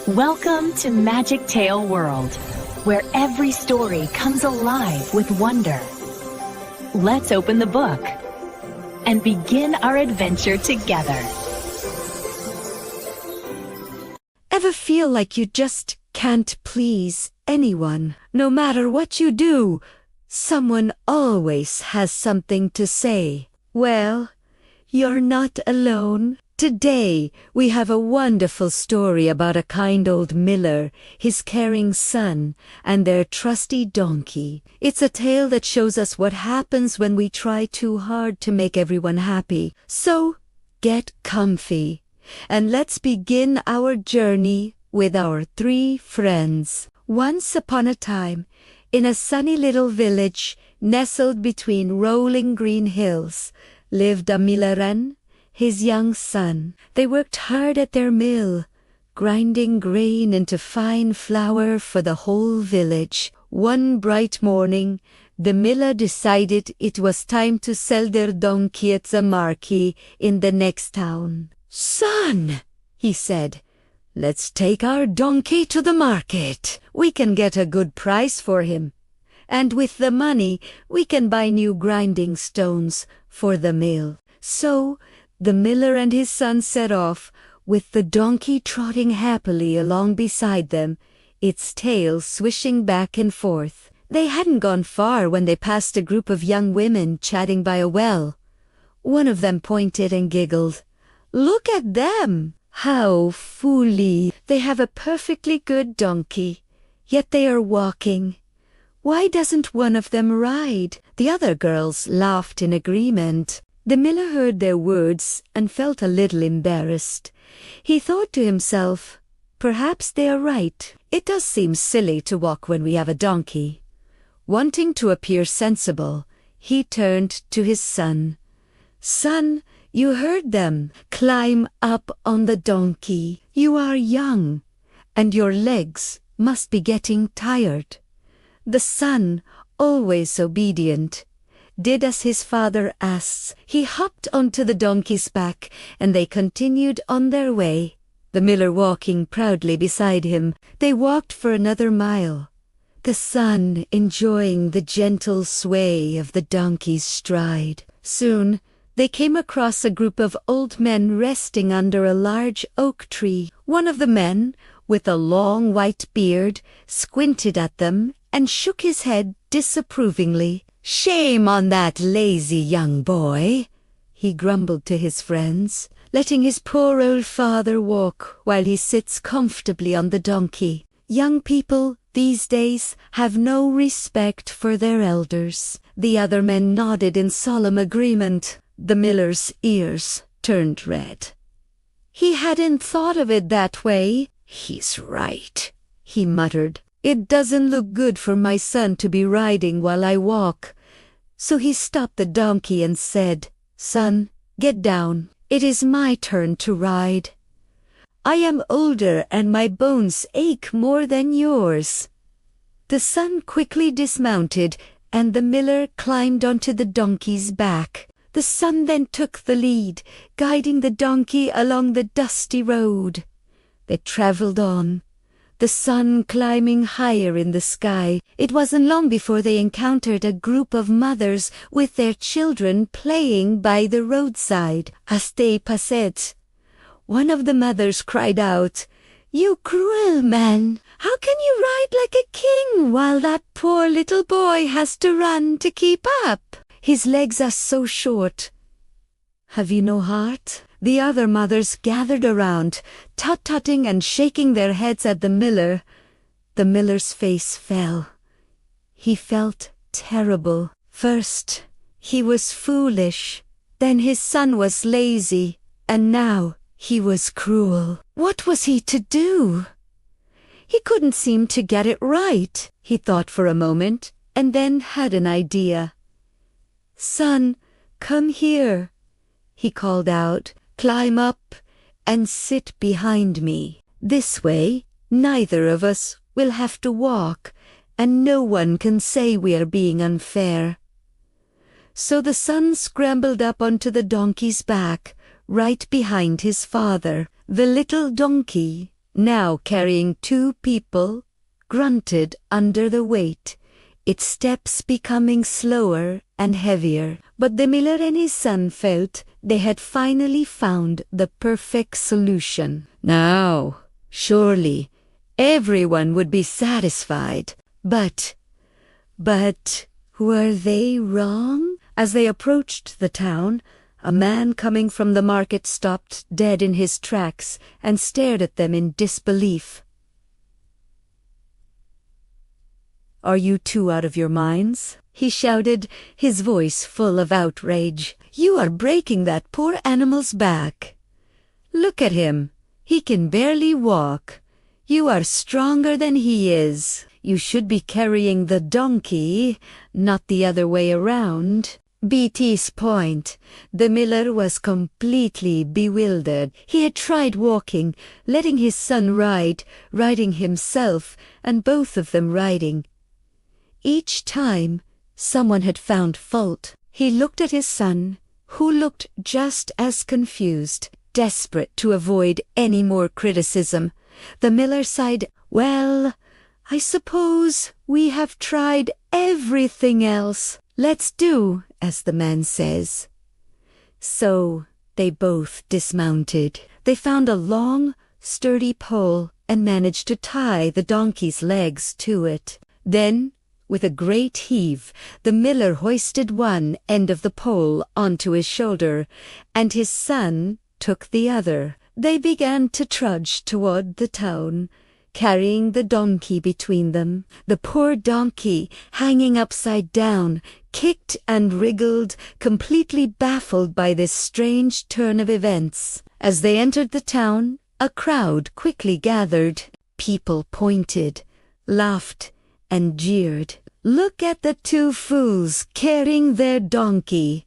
Welcome to Magic Tale World, where every story comes alive with wonder. Let's open the book and begin our adventure together. Ever feel like you just can't please anyone? No matter what you do, someone always has something to say. Well, you're not alone. Today, we have a wonderful story about a kind old miller, his caring son, and their trusty donkey. It's a tale that shows us what happens when we try too hard to make everyone happy. So, get comfy, and let's begin our journey with our three friends. Once upon a time, in a sunny little village nestled between rolling green hills, lived a miller and his young son. They worked hard at their mill, grinding grain into fine flour for the whole village. One bright morning, the miller decided it was time to sell their donkey at the market in the next town. "Son," he said, "let's take our donkey to the market. We can get a good price for him. And with the money, we can buy new grinding stones for the mill." So, the miller and his son set off, with the donkey trotting happily along beside them, its tail swishing back and forth. They hadn't gone far when they passed a group of young women chatting by a well. One of them pointed and giggled. "Look at them! How foolish! They have a perfectly good donkey, yet they are walking. Why doesn't one of them ride?" The other girls laughed in agreement. The miller heard their words and felt a little embarrassed. He thought to himself, perhaps they are right. It does seem silly to walk when we have a donkey. Wanting to appear sensible, he turned to his son. "Son, you heard them. Climb up on the donkey. You are young, and your legs must be getting tired." The son, always obedient, did as his father asked. He hopped onto the donkey's back, and they continued on their way, the miller walking proudly beside him. They walked for another mile, the son enjoying the gentle sway of the donkey's stride. Soon, they came across a group of old men resting under a large oak tree. One of the men, with a long white beard, squinted at them and shook his head disapprovingly. "Shame on that lazy young boy," he grumbled to his friends, letting his poor old father walk while he sits comfortably on the donkey. Young people these days have no respect for their elders. The other men nodded in solemn agreement. The miller's ears turned red. He hadn't thought of it that way. "He's right," he muttered. "It doesn't look good for my son to be riding while I walk." So he stopped the donkey and said, "Son, get down. It is my turn to ride. I am older and my bones ache more than yours." The son quickly dismounted, and the miller climbed onto the donkey's back. The son then took the lead, guiding the donkey along the dusty road. They traveled on, the sun climbing higher in the sky. It wasn't long before they encountered a group of mothers with their children playing by the roadside. As they passed, one of the mothers cried out, "You cruel man! How can you ride like a king while that poor little boy has to run to keep up? His legs are so short. Have you no heart?" The other mothers gathered around, tut-tutting and shaking their heads at the miller. The miller's face fell. He felt terrible. First, he was foolish. Then his son was lazy. And now he was cruel. What was he to do? He couldn't seem to get it right. He thought for a moment, and then had an idea. "Son, come here," he called out. "Climb up and sit behind me. This way, neither of us will have to walk, and no one can say we are being unfair." So the son scrambled up onto the donkey's back, right behind his father. The little donkey now carrying 2 people, grunted under the weight, its steps becoming slower and heavier. But the miller and his son felt they had finally found the perfect solution. Now, surely, everyone would be satisfied. But were they wrong? As they approached the town, a man coming from the market stopped dead in his tracks and stared at them in disbelief. "Are you 2 out of your minds?" he shouted, his voice full of outrage. "You are breaking that poor animal's back. Look at him. He can barely walk. You are stronger than he is. You should be carrying the donkey, not the other way around." BT's point. The miller was completely bewildered. He had tried walking, letting his son ride, riding himself, and both of them riding. Each time, someone had found fault. He looked at his son, who looked just as confused, desperate to avoid any more criticism. The miller sighed. "Well, I suppose we have tried everything else. Let's do as the man says." So they both dismounted. They found a long, sturdy pole and managed to tie the donkey's legs to it. Then, with a great heave, the miller hoisted one end of the pole onto his shoulder, and his son took the other. They began to trudge toward the town, carrying the donkey between them. The poor donkey, hanging upside down, kicked and wriggled, completely baffled by this strange turn of events. As they entered the town, a crowd quickly gathered. People pointed, laughed, and jeered. "Look at the 2 fools carrying their donkey,"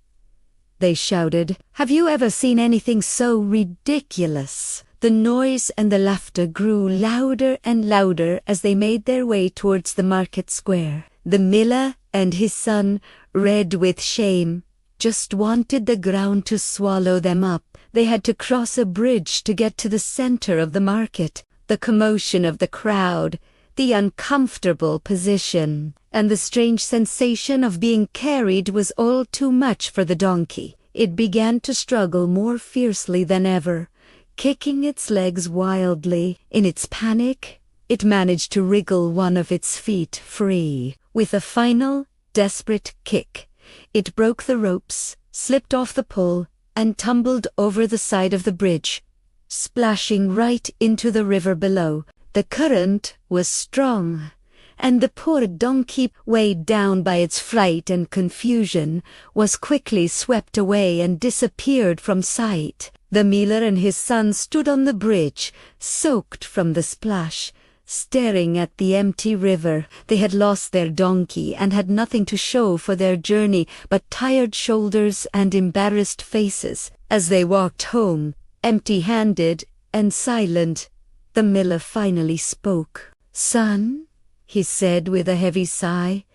they shouted. "Have you ever seen anything so ridiculous?" The noise and the laughter grew louder and louder as they made their way towards the market square. The miller and his son, red with shame, just wanted the ground to swallow them up. They had to cross a bridge to get to the center of the market. The commotion of the crowd, the uncomfortable position, and the strange sensation of being carried was all too much for the donkey. It began to struggle more fiercely than ever, kicking its legs wildly. In its panic, it managed to wriggle one of its feet free. With a final, desperate kick, it broke the ropes, slipped off the pole, and tumbled over the side of the bridge, splashing right into the river below. The current was strong, and the poor donkey, weighed down by its fright and confusion, was quickly swept away and disappeared from sight. The miller and his son stood on the bridge, soaked from the splash, staring at the empty river. They had lost their donkey and had nothing to show for their journey but tired shoulders and embarrassed faces. As they walked home, empty-handed and silent, the miller finally spoke. "Son," he said with a heavy sigh,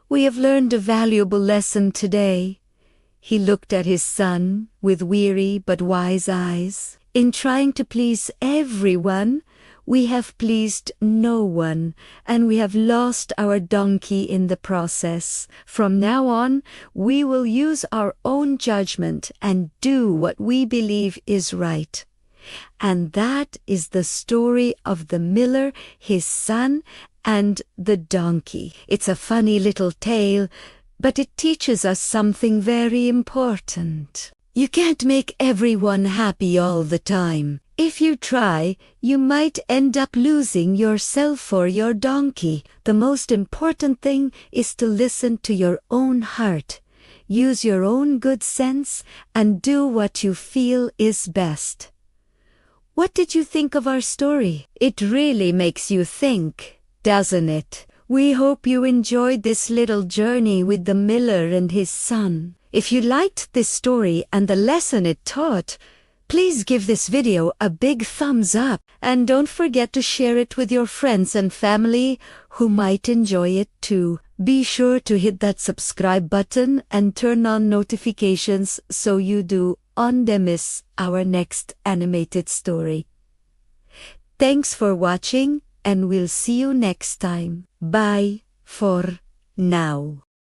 "we have learned a valuable lesson today." He looked at his son with weary but wise eyes. "In trying to please everyone, we have pleased no one, and we have lost our donkey in the process. From now on, we will use our own judgment and do what we believe is right." And that is the story of the miller, his son, and the donkey. It's a funny little tale, but it teaches us something very important. You can't make everyone happy all the time. If you try, you might end up losing yourself or your donkey. The most important thing is to listen to your own heart. Use your own good sense and do what you feel is best. What did you think of our story? It really makes you think, doesn't it? We hope you enjoyed this little journey with the miller and his son. If you liked this story and the lesson it taught, please give this video a big thumbs up and don't forget to share it with your friends and family who might enjoy it too. Be sure to hit that subscribe button and turn on notifications so you do not miss our next animated story. Thanks for watching, and we'll see you next time. Bye for now.